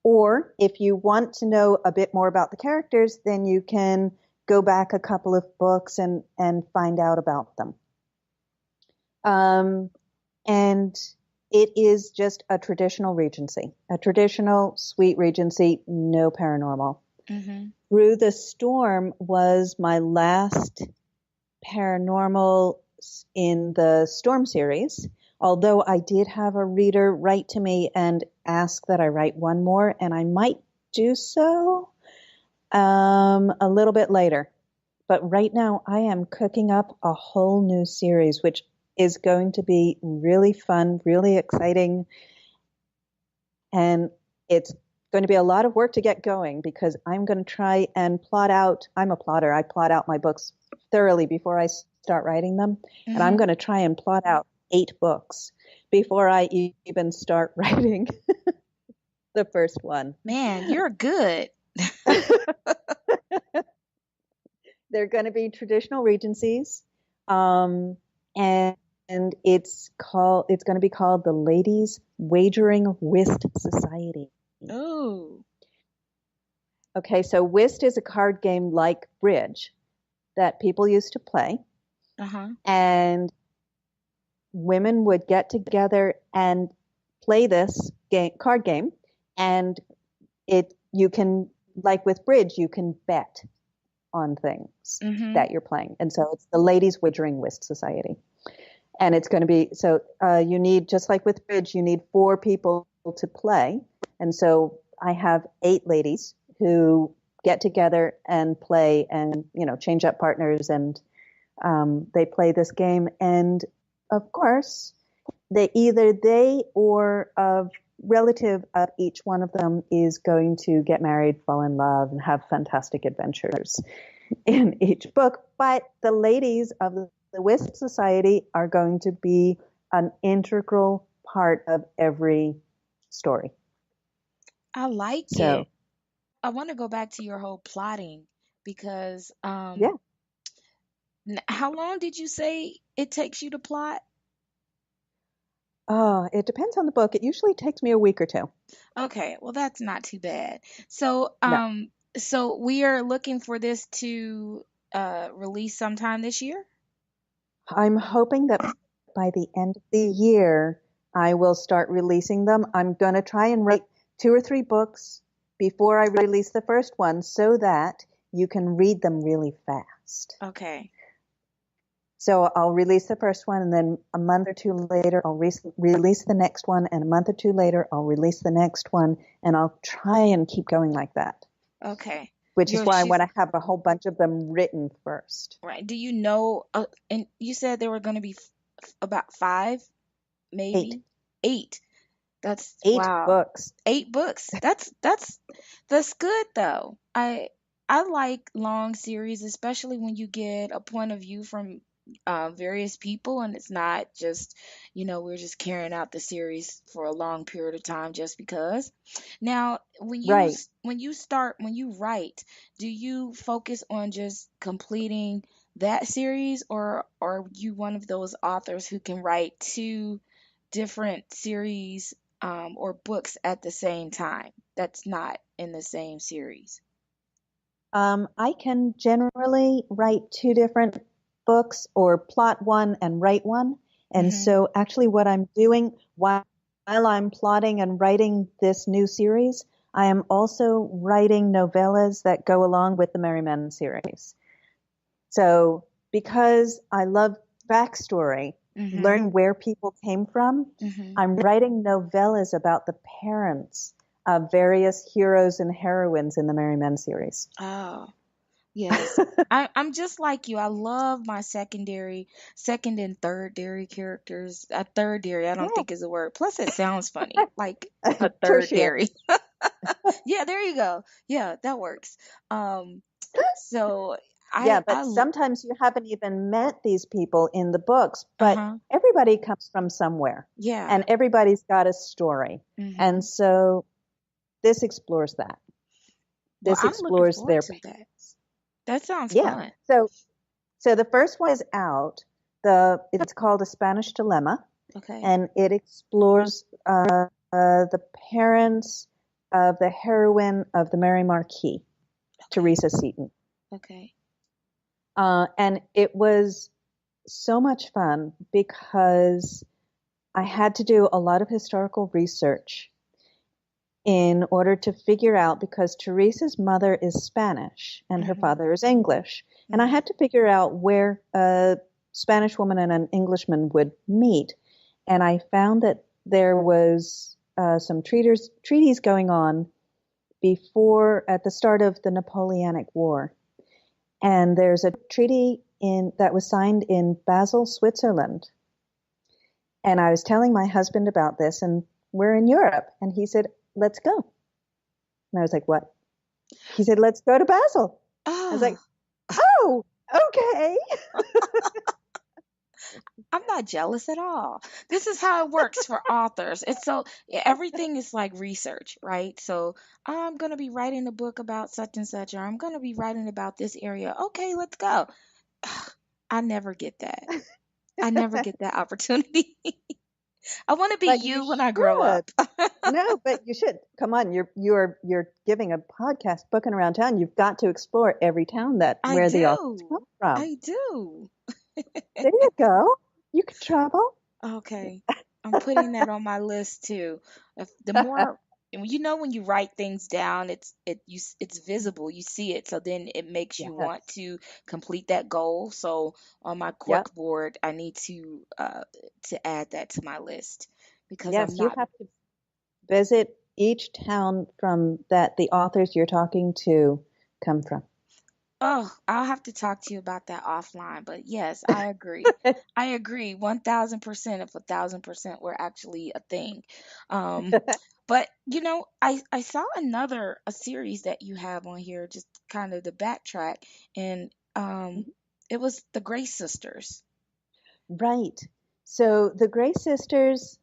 Speaker 3: Or if you want to know a bit more about the characters, then you can go back a couple of books and find out about them. Um, and it is just a traditional Regency, a traditional sweet Regency, no paranormal.
Speaker 2: Mm-hmm.
Speaker 3: Through the Storm was my last paranormal in the Storm series, although I did have a reader write to me and ask that I write one more, and I might do so a little bit later. But right now, I am cooking up a whole new series, which is going to be really fun, really exciting, and it's going to be a lot of work to get going because I'm going to try and plot out. I'm a plotter. I plot out my books thoroughly before I start writing them. And I'm
Speaker 2: Mm-hmm.
Speaker 3: going to try and plot out 8 books before I even start writing. the first one.
Speaker 2: Man, you're good.
Speaker 3: They're going to be traditional regencies, um, and it's going to be called the Ladies Wagering Whist Society.
Speaker 2: Oh.
Speaker 3: Okay, so whist is a card game like bridge that people used to play, and women would get together and play this card game, and you can, like with bridge, you can bet on things that you're playing. And so it's the Ladies Wagering Whist Society. And it's going to be, so you need, just like with bridge, you need 4 people to play. And so I have 8 ladies who get together and play and, change up partners, and they play this game. And of course, they or a relative of each one of them is going to get married, fall in love, and have fantastic adventures in each book. But the ladies of the Whist Society are going to be an integral part of every story.
Speaker 2: I like it. I want to go back to your whole plotting because
Speaker 3: Yeah.
Speaker 2: How long did you say it takes you to plot?
Speaker 3: It depends on the book. It usually takes me a week or 2.
Speaker 2: Okay, well that's not too bad. So
Speaker 3: No.
Speaker 2: so we are looking for this to release sometime this year?
Speaker 3: I'm hoping that by the end of the year, I will start releasing them. I'm going to try and write 2 or 3 books before I release the first one so that you can read them really fast.
Speaker 2: Okay.
Speaker 3: So I'll release the first one, and then a month or 2 later, I'll release the next one, and a month or 2 later, I'll release the next one, and I'll try and keep going like that.
Speaker 2: Okay.
Speaker 3: Which is why I want to have a whole bunch of them written first.
Speaker 2: Right. Do you know, and you said there were going to be about 5, maybe? 8. That's
Speaker 3: 8
Speaker 2: wow.
Speaker 3: books.
Speaker 2: 8 books. That's good though. I like long series, especially when you get a point of view from various people, and it's not just, we're just carrying out the series for a long period of time just because. Now, when you write, do you focus on just completing that series, or are you one of those authors who can write 2 different series or books at the same time that's not in the same series?
Speaker 3: I can generally write 2 different books, or plot one and write one. And so actually what I'm doing while I'm plotting and writing this new series, I am also writing novellas that go along with the Merry Men series. So because I love backstory, learn where people came from, I'm writing novellas about the parents of various heroes and heroines in the Merry Men series.
Speaker 2: Oh, yes. I'm just like you. I love my second and third dairy characters. Third dairy, I don't think is a word. Plus, it sounds funny, like a third dairy. Yeah, there you go. Yeah, that works. So
Speaker 3: sometimes you haven't even met these people in the books, but everybody comes from somewhere.
Speaker 2: Yeah.
Speaker 3: And everybody's got a story. And so this explores that. This explores their
Speaker 2: to that. That sounds fun.
Speaker 3: So the first one is out. It's called A Spanish Dilemma.
Speaker 2: Okay.
Speaker 3: And it explores the parents of the heroine of the Mary Marquis, Teresa Seton.
Speaker 2: Okay.
Speaker 3: And it was so much fun because I had to do a lot of historical research in order to figure out, because Teresa's mother is Spanish and her father is English. And I had to figure out where a Spanish woman and an Englishman would meet. And I found that there was some treaties going on at the start of the Napoleonic War. And there's a treaty that was signed in Basel, Switzerland. And I was telling my husband about this, and we're in Europe. And he said, let's go. And I was like, what? He said, let's go to Basel. I was like, oh, okay.
Speaker 2: I'm not jealous at all. This is how it works for authors. It's so everything is like research, right? So I'm gonna be writing a book about such and such, or I'm gonna be writing about this area. Okay, let's go. I never get that. I never get that opportunity. I want to be
Speaker 3: But you
Speaker 2: you when I grow
Speaker 3: should.
Speaker 2: up.
Speaker 3: No, but you should. Come on, you're giving a podcast, Booking Around Town. You've got to explore every town that
Speaker 2: I
Speaker 3: where the authors come
Speaker 2: do.
Speaker 3: from.
Speaker 2: I do.
Speaker 3: There you go. You can travel.
Speaker 2: Okay. I'm putting that on my list too. If the more when you write things down, it's visible. You see it, so then it makes you want
Speaker 3: Yes.
Speaker 2: to complete that goal. So on my
Speaker 3: Yep.
Speaker 2: cork board, I need to add that to my list because I'm
Speaker 3: Yes, you
Speaker 2: not.
Speaker 3: have to visit each town from that the authors you're talking to come from.
Speaker 2: Oh, I'll have to talk to you about that offline. But yes, I agree. I agree 1000% if 1000% were actually a thing. Um, but I saw a series that you have on here, just kind of the backtrack, and it was the Grace Sisters.
Speaker 3: Right. So the Gray Sisters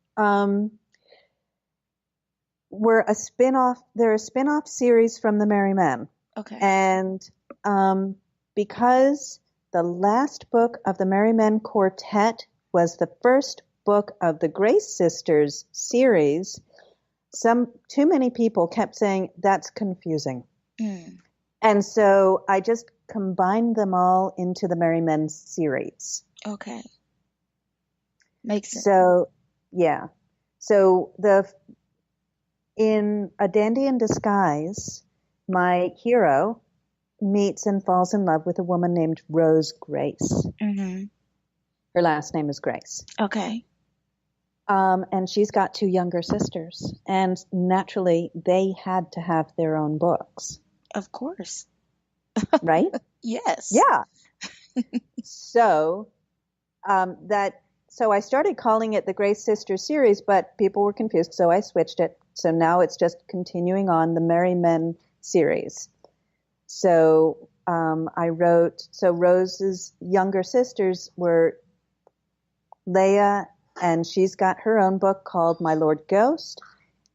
Speaker 3: were a spin-off. They're a spin-off series from the Merry Men.
Speaker 2: Okay.
Speaker 3: And because the last book of the Merry Men Quartet was the first book of the Grace Sisters series, too many people kept saying that's confusing.
Speaker 2: Mm,
Speaker 3: And so I just combined them all into the Merry Men series.
Speaker 2: okay. Makes sense.
Speaker 3: So, yeah. So in A Dandy in Disguise, my hero meets and falls in love with a woman named Rose Grace.
Speaker 2: Mm-hmm.
Speaker 3: Her last name is Grace.
Speaker 2: Okay.
Speaker 3: And she's got two younger sisters. And naturally, they had to have their own books,
Speaker 2: Of course.
Speaker 3: right?
Speaker 2: Yes.
Speaker 3: Yeah. So so I started calling it the Grace Sisters series, but people were confused, so I switched it. So now it's just continuing on the Merry Men series. So so Rose's younger sisters were Leia, and she's got her own book called My Lord Ghost.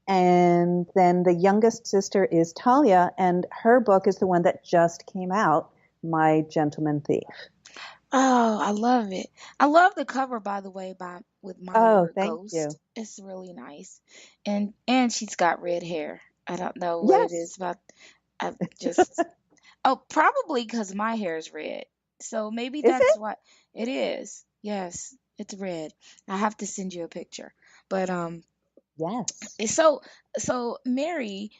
Speaker 3: And then the youngest sister is Talia, and her book is the one that just came out, My Gentleman Thief.
Speaker 2: Oh, I love it. I love the cover, by the way, with My
Speaker 3: Oh,
Speaker 2: Lord
Speaker 3: thank you.
Speaker 2: Ghost. It's really nice, and she's got red hair. I don't know what it is
Speaker 3: Yes.
Speaker 2: about. I just probably because my hair is red, so maybe
Speaker 3: Is
Speaker 2: that's
Speaker 3: it?
Speaker 2: what it is. Yes, it's red. I have to send you a picture. But
Speaker 3: Yes.
Speaker 2: so Mary,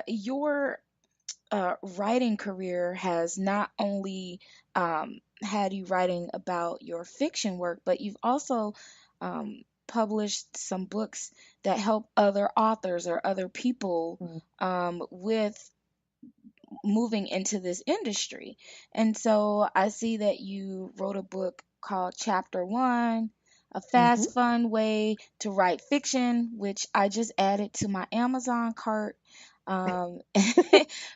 Speaker 2: your writing career has not only had you writing about your fiction work, but you've also published some books that help other authors or other people
Speaker 3: Mm.
Speaker 2: with moving into this industry. And so I see that you wrote a book called Chapter One, A
Speaker 3: Mm-hmm.
Speaker 2: Fast, Fun Way to Write Fiction, which I just added to my Amazon cart. Um,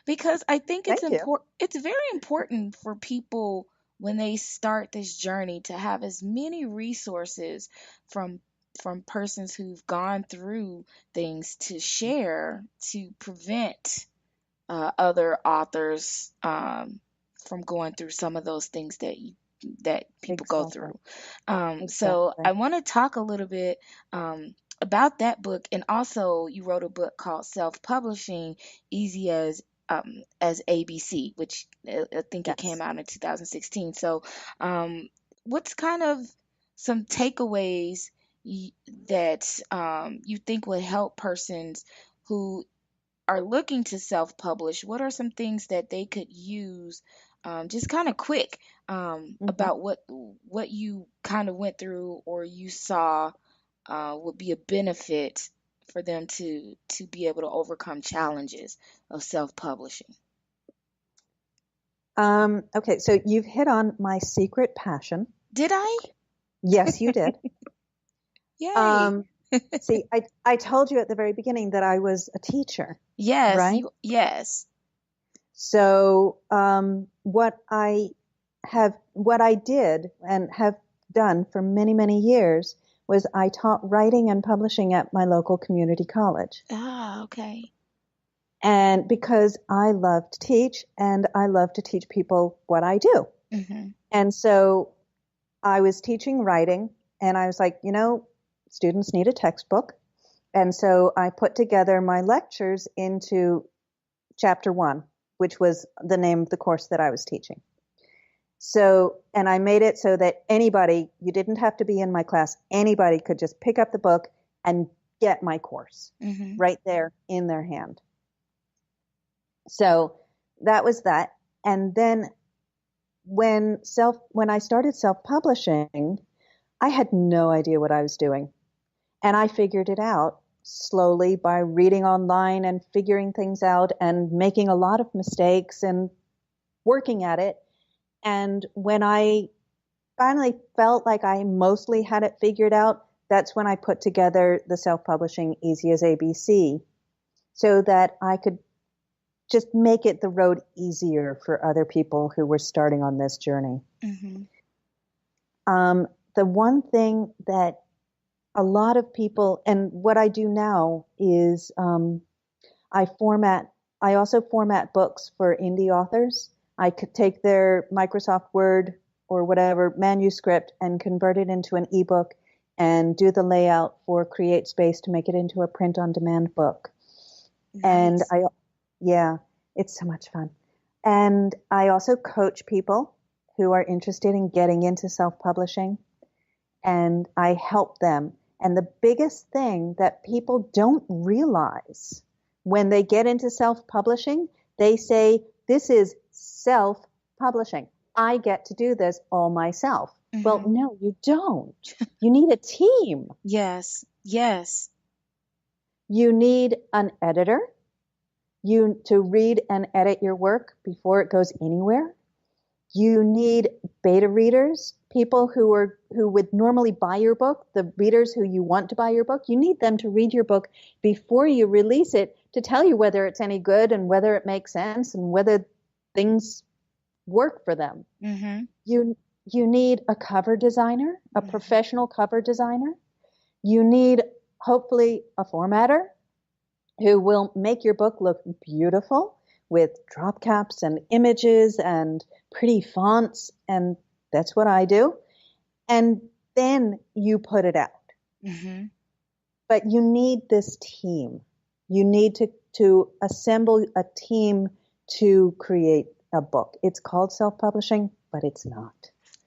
Speaker 2: because I think it's
Speaker 3: Thank you.
Speaker 2: important. It's very important for people when they start this journey to have as many resources from persons who've gone through things to share to prevent other authors from going through some of those things that people go
Speaker 3: Exactly.
Speaker 2: through. So
Speaker 3: Exactly.
Speaker 2: I want to talk a little bit about that book, and also you wrote a book called Self-Publishing, Easy as ABC, which I think it came
Speaker 3: Yes.
Speaker 2: out in 2016. So what's kind of some takeaways that you think would help persons who are looking to self-publish? What are some things that they could use, just kind of quick,
Speaker 3: Mm-hmm.
Speaker 2: about what you kind of went through or you saw would be a benefit for them to be able to overcome challenges of self-publishing?
Speaker 3: Okay, so you've hit on my secret passion.
Speaker 2: Did I?
Speaker 3: Yes, you did.
Speaker 2: Yay.
Speaker 3: Um, See, I told you at the very beginning that I was a teacher,
Speaker 2: Yes,
Speaker 3: right?
Speaker 2: yes.
Speaker 3: So what I did and have done for many, many years was I taught writing and publishing at my local community college.
Speaker 2: Ah, okay.
Speaker 3: And because I love to teach and I love to teach people what I do.
Speaker 2: Mm-hmm.
Speaker 3: And so I was teaching writing and I was like, students need a textbook. And so I put together my lectures into chapter 1, which was the name of the course that I was teaching. So, and I made it so that anybody, you didn't have to be in my class, anybody could just pick up the book and get my course right there in their hand. So that was that. And then when I started self-publishing, I had no idea what I was doing. And I figured it out slowly by reading online and figuring things out and making a lot of mistakes and working at it. And when I finally felt like I mostly had it figured out, that's when I put together the self-publishing Easy as ABC so that I could just make it the road easier for other people who were starting on this journey.
Speaker 2: Mm-hmm.
Speaker 3: The one thing that a lot of people, and what I do now is I also format books for indie authors. I could take their Microsoft Word or whatever manuscript and convert it into an ebook and do the layout for CreateSpace to make it into a print-on-demand book.
Speaker 2: Nice.
Speaker 3: And yeah, it's so much fun. And I also coach people who are interested in getting into self-publishing, and I help them. And the biggest thing that people don't realize when they get into self-publishing, they say, this is self-publishing. I get to do this all myself.
Speaker 2: Mm-hmm.
Speaker 3: Well, no, you don't. You need a team.
Speaker 2: Yes.
Speaker 3: You need an editor. To read and edit your work before it goes anywhere. You need beta readers, people who would normally buy your book, the readers who you want to buy your book. You need them to read your book before you release it to tell you whether it's any good and whether it makes sense and whether things work for them.
Speaker 2: Mm-hmm.
Speaker 3: You need a cover designer, a professional cover designer. You need, hopefully, a formatter who will make your book look beautiful with drop caps and images and pretty fonts. And that's what I do. And then you put it out.
Speaker 2: Mm-hmm.
Speaker 3: But you need this team. You need to assemble a team to create a book. It's called self-publishing, but it's not.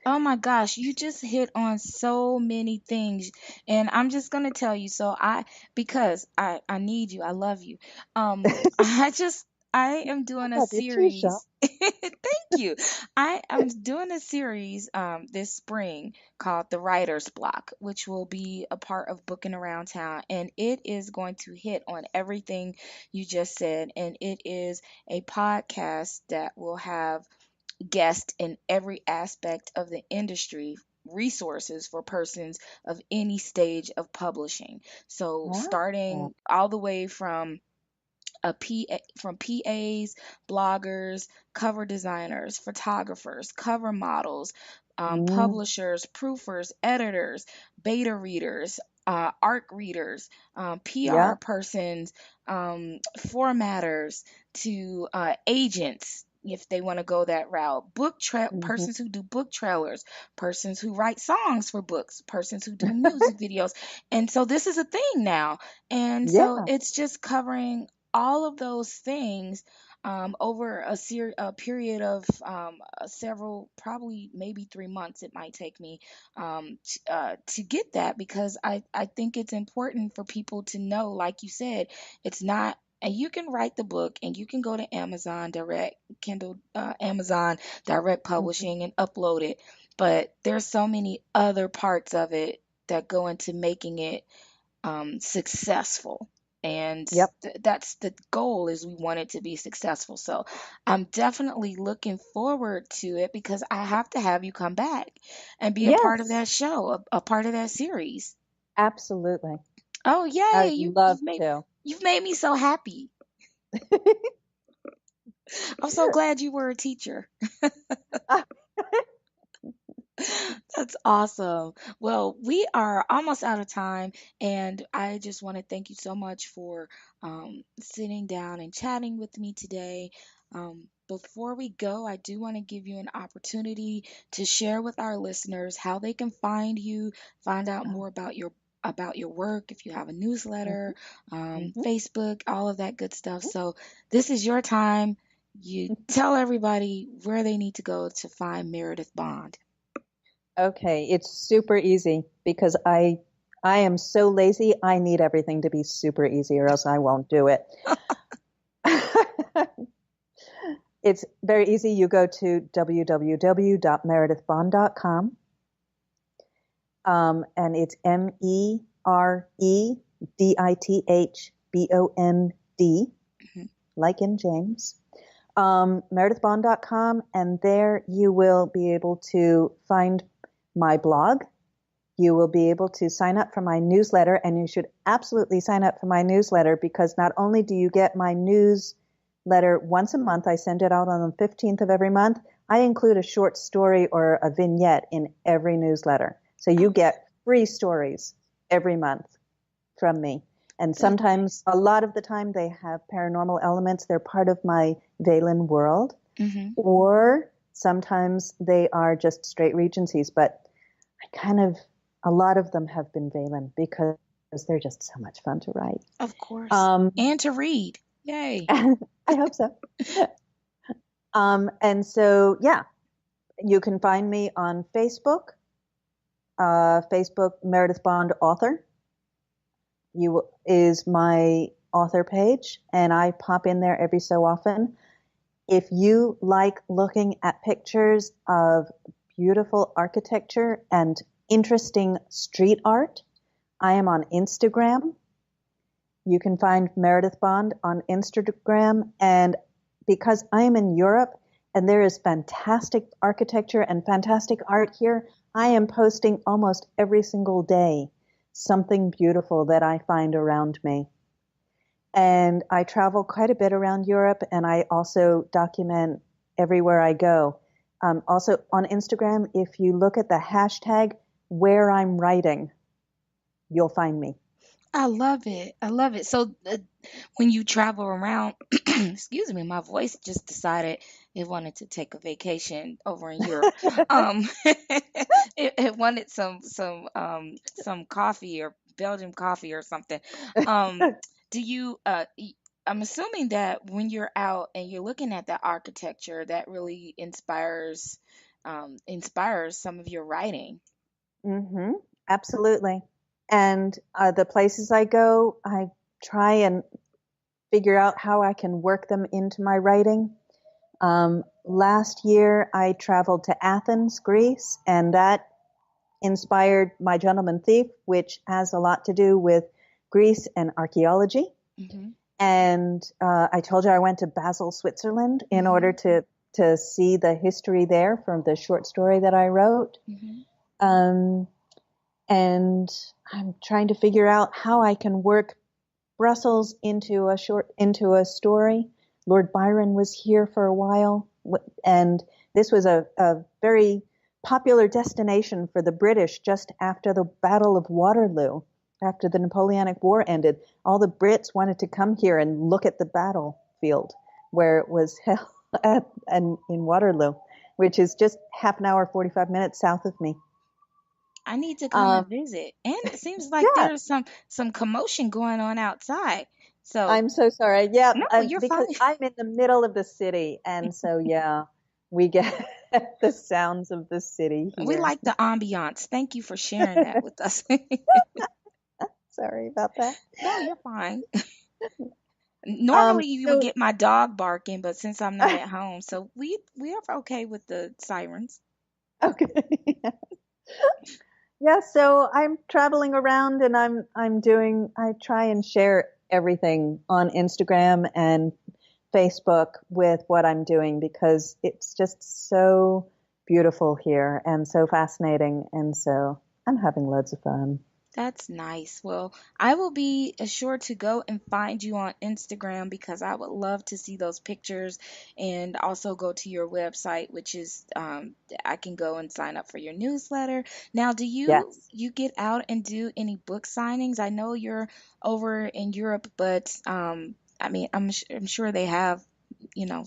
Speaker 2: Oh my gosh, you just hit on so many things. And I'm just gonna tell you, because I need you, I love you. I am doing a
Speaker 3: love you too, Shaw.
Speaker 2: series. Thank you. I am doing a series this spring called The Writer's Block, which will be a part of Booking Around Town, and it is going to hit on everything you just said, and it is a podcast that will have guests in every aspect of the industry, resources for persons of any stage of publishing. So starting all the way from PAs, bloggers, cover designers, photographers, cover models, publishers, proofers, editors, beta readers, ARC readers, PR persons, formatters, to agents if they want to go that route, persons who do book trailers, persons who write songs for books, persons who do music videos. And so this is a thing now. And so it's just covering all of those things over a period of several, probably maybe 3 months. It might take me to get that, because I think it's important for people to know, like you said, it's not. And you can write the book and you can go to Amazon Direct, Amazon Direct Publishing and upload it. But there's so many other parts of it that go into making it successful. And that's the goal, is we want it to be successful. So I'm definitely looking forward to it, because I have to have you come back and be a part of that show, a part of that series.
Speaker 3: Absolutely.
Speaker 2: Oh, yay.
Speaker 3: I'd love to.
Speaker 2: You've made me so happy. I'm so glad you were a teacher. That's awesome. Well, we are almost out of time, and I just want to thank you so much for sitting down and chatting with me today. Before we go, I do want to give you an opportunity to share with our listeners how they can find you, find out more about your work, if you have a newsletter,
Speaker 3: Mhm.
Speaker 2: Facebook, all of that good stuff. So this is your time. You tell everybody where they need to go to find Meredith Bond.
Speaker 3: Okay, it's super easy because I am so lazy. I need everything to be super easy or else I won't do it. It's very easy. You go to www.meredithbond.com, and it's Meredithbond,
Speaker 2: Mhm.
Speaker 3: like in James. Meredithbond.com, and there you will be able to find my blog. You will be able to sign up for my newsletter, and you should absolutely sign up for my newsletter because not only do you get my newsletter once a month, I send it out on the 15th of every month. I include a short story or a vignette in every newsletter. So you get free stories every month from me. And sometimes, a lot of the time, they have paranormal elements. They're part of my Valen world.
Speaker 2: Mm-hmm.
Speaker 3: Or sometimes they are just straight Regencies. But a lot of them have been Valen because they're just so much fun to write.
Speaker 2: Of course.
Speaker 3: Um,
Speaker 2: And to read. Yay.
Speaker 3: I hope so. And so, yeah, you can find me on Facebook, Facebook Meredith Bond author. Is my author page, and I pop in there every so often. If you like looking at pictures of beautiful architecture and interesting street art, I am on Instagram. You can find Meredith Bond on Instagram. And because I am in Europe and there is fantastic architecture and fantastic art here, I am posting almost every single day something beautiful that I find around me. And I travel quite a bit around Europe, and I also document everywhere I go. Also on Instagram, if you look at the hashtag where I'm writing, you'll find me.
Speaker 2: I love it. I love it. So when you travel around, excuse me, my voice just decided it wanted to take a vacation over in Europe. It wanted some coffee or Belgian coffee or something. Um, do you I'm assuming that when you're out and you're looking at the architecture, that really inspires some of your writing.
Speaker 3: Mm-hmm. Absolutely. And the places I go, I try and figure out how I can work them into my writing. Last year, I traveled to Athens, Greece, and that inspired My Gentleman Thief, which has a lot to do with Greece and archaeology.
Speaker 2: Mm-hmm.
Speaker 3: And I told you I went to Basel, Switzerland, in
Speaker 2: Mm-hmm.
Speaker 3: order to see the history there from the short story that I wrote.
Speaker 2: Mm-hmm.
Speaker 3: And I'm trying to figure out how I can work Brussels into a story. Lord Byron was here for a while, and this was a very popular destination for the British just after the Battle of Waterloo. After the Napoleonic War ended, all the Brits wanted to come here and look at the battlefield where it was held in Waterloo, which is just half an hour, 45 minutes south of me.
Speaker 2: I need to come and visit. And it seems like
Speaker 3: Yeah,
Speaker 2: there's some commotion going on outside. So,
Speaker 3: I'm so sorry. Yeah,
Speaker 2: no, you're
Speaker 3: because
Speaker 2: fine.
Speaker 3: I'm in the middle of the city, and so yeah, we get the sounds of the city
Speaker 2: We
Speaker 3: here.
Speaker 2: like the ambiance. Thank you for sharing that with us.
Speaker 3: Sorry about that.
Speaker 2: No, you're fine. Normally you would
Speaker 3: So
Speaker 2: get my dog barking, but since I'm not at home, so we are okay with the sirens.
Speaker 3: okay. Yeah, so I'm traveling around, and I try and share everything on Instagram and Facebook with what I'm doing because it's just so beautiful here and so fascinating, and so I'm having loads of fun.
Speaker 2: That's nice. Well, I will be sure to go and find you on Instagram because I would love to see those pictures and also go to your website, which is I can go and sign up for your newsletter. Now, do
Speaker 3: Yes.
Speaker 2: you get out and do any book signings? I know you're over in Europe, but I mean, I'm sure they have,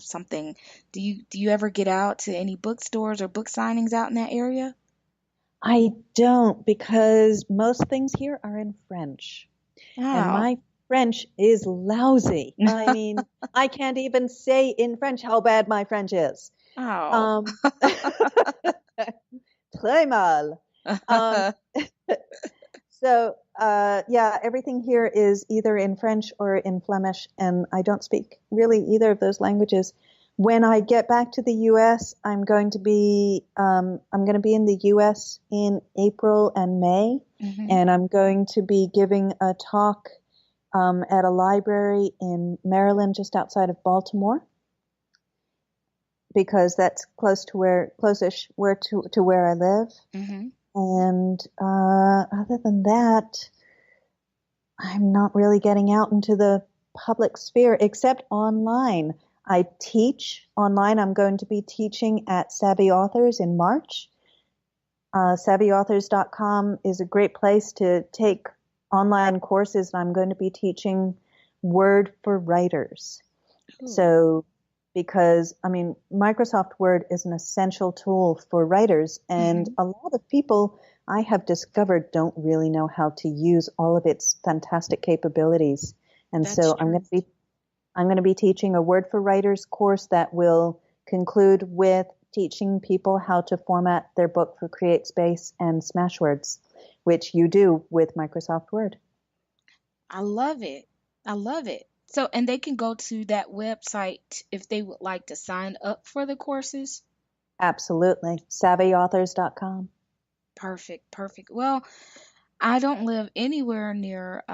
Speaker 2: something. Do you ever get out to any bookstores or book signings out in that area?
Speaker 3: I don't because most things here are in French. And
Speaker 2: Oh.
Speaker 3: my French is lousy. I mean, I can't even say in French how bad my French is.
Speaker 2: Oh.
Speaker 3: Um, très mal. Um, yeah, everything here is either in French or in Flemish, and I don't speak really either of those languages. When I get back to the U.S., I'm going to be in the U.S. in April and May,
Speaker 2: Hmm.
Speaker 3: and I'm going to be giving a talk at a library in Maryland, just outside of Baltimore, because that's close-ish to where I live.
Speaker 2: Hmm.
Speaker 3: And other than that, I'm not really getting out into the public sphere except online. I teach online. I'm going to be teaching at Savvy Authors in March. SavvyAuthors.com is a great place to take online courses, and I'm going to be teaching Word for Writers.
Speaker 2: Ooh.
Speaker 3: So, because, I mean, Microsoft Word is an essential tool for writers, and
Speaker 2: Mhm.
Speaker 3: a lot of people I have discovered don't really know how to use all of its fantastic capabilities. And
Speaker 2: That's
Speaker 3: so
Speaker 2: true.
Speaker 3: I'm going to be teaching a Word for Writers course that will conclude with teaching people how to format their book for CreateSpace and Smashwords, which you do with Microsoft Word.
Speaker 2: I love it. I love it. So, and they can go to that website if they would like to sign up for the courses.
Speaker 3: Absolutely. SavvyAuthors.com.
Speaker 2: Perfect, perfect. Well, I don't live anywhere near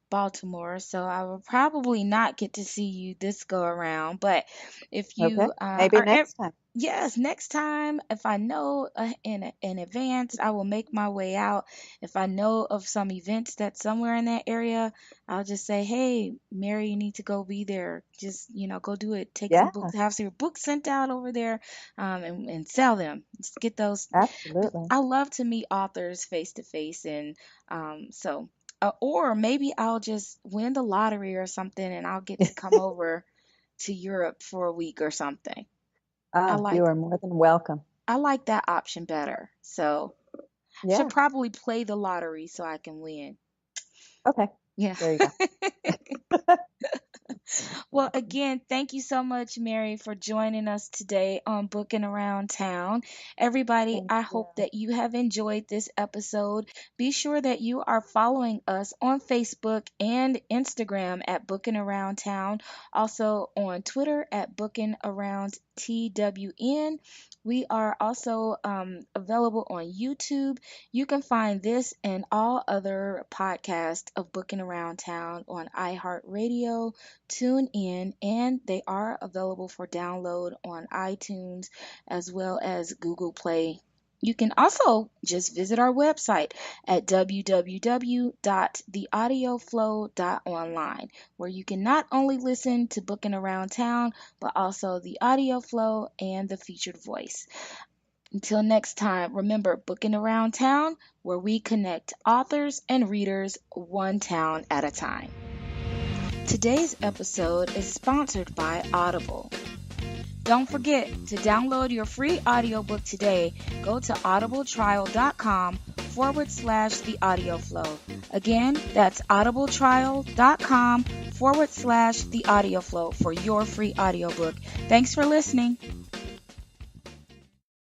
Speaker 2: Baltimore, so I will probably not get to see you this go around. But if
Speaker 3: Okay.
Speaker 2: you
Speaker 3: Maybe next time.
Speaker 2: yes, next time, if I know in advance, I will make my way out. If I know of some events that's somewhere in that area, I'll just say, "Hey, Mary, you need to go be there. Just go do it. Take some
Speaker 3: Yeah,
Speaker 2: books, have some books sent out over there, and sell them. Just get those
Speaker 3: absolutely.
Speaker 2: I love to meet authors face to face, and so or maybe I'll just win the lottery or something, and I'll get to come over to Europe for a week or something. I
Speaker 3: Ah, you
Speaker 2: like
Speaker 3: are more than welcome.
Speaker 2: I like that option better. So should
Speaker 3: Yeah.
Speaker 2: probably play the lottery so I can win.
Speaker 3: Okay.
Speaker 2: Yeah.
Speaker 3: There you go.
Speaker 2: Well, again, thank you so much, Mary, for joining us today on Booking Around Town. Everybody,
Speaker 3: Thank
Speaker 2: I
Speaker 3: you.
Speaker 2: hope that you have enjoyed this episode. Be sure that you are following us on Facebook and Instagram at Booking Around Town, also on Twitter at Booking Around TWN. We are also available on YouTube. You can find this and all other podcasts of Booking Around Town on iHeartRadio, tune in, and they are available for download on iTunes as well as Google Play. You can also just visit our website at www.theaudioflow.online, where you can not only listen to Booking Around Town, but also the audio flow and the featured voice. Until next time, remember Booking Around Town, where we connect authors and readers one town at a time. Today's episode is sponsored by Audible. Don't forget to download your free audiobook today. Go to audibletrial.com/the audio flow. Again, that's audibletrial.com/the audio flow for your free audiobook. Thanks for listening.